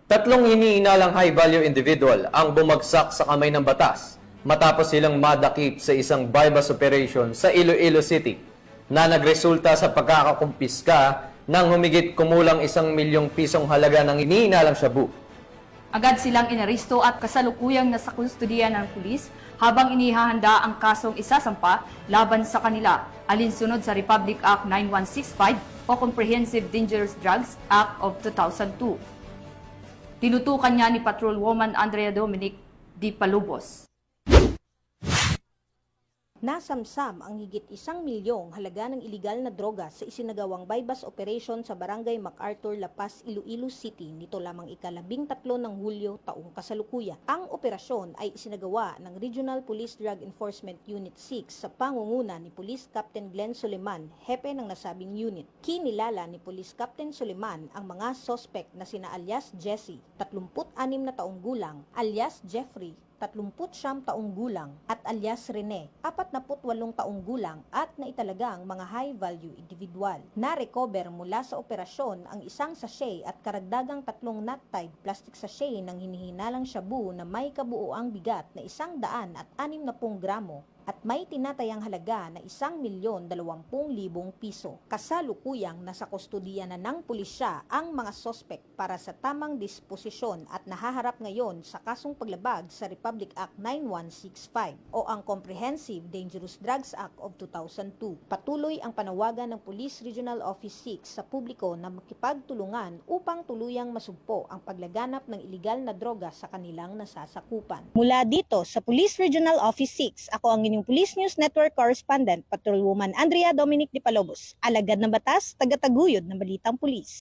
Tatlong iniinalang high-value individual ang bumagsak sa kamay ng batas matapos silang madakip sa isang bypass operation sa Iloilo City na nagresulta sa pagkakakumpiska ng humigit kumulang 1 milyong pisong halaga ng iniinalang shabu. Agad silang inaresto at kasalukuyang nasa kustudiya ng pulis habang inihahanda ang kasong isasampa laban sa kanila alinsunod sa Republic Act 9165 o Comprehensive Dangerous Drugs Act of 2002. Tinutukan niya ni Patrolwoman Andrea Dominic Di Palubos. Nasamsam ang higit 1 milyong halaga ng iligal na droga sa isinagawang bypass operation sa Barangay MacArthur, La Paz, Iloilo City nito lamang ika-13 ng Hulyo taong kasalukuyan. Ang operasyon ay isinagawa ng Regional Police Drug Enforcement Unit 6 sa pangunguna ni Police Captain Glenn Suleman, hepe ng nasabing unit. Kinilala ni Police Captain Suleman ang mga sospek na sina alias Jesse, 36 na taong gulang, alias Jeffrey, 39 taong gulang at alias Rene, 48 taong gulang at naitalagang mga high-value individual. Na-recover mula sa operasyon ang isang sachet at karagdagang 3 knot-tied plastic sachet ng hinihinalang shabu na may kabuuang bigat na 160 gramo at may tinatayang halaga na 1,020,000 piso. Kasalukuyang nasa kustudiya na ng pulisya ang mga sospek para sa tamang disposisyon at nahaharap ngayon sa kasong paglabag sa Republic Act 9165 o ang Comprehensive Dangerous Drugs Act of 2002. Patuloy ang panawagan ng Police Regional Office 6 sa publiko na makipagtulungan upang tuluyang masugpo ang paglaganap ng iligal na droga sa kanilang nasasakupan. Mula dito sa Police Regional Office 6, ako ang inyong Police News Network Correspondent, Patrolwoman Andrea Dominic Di Palubos. Alagad ng batas, tagataguyod ng balitang pulis.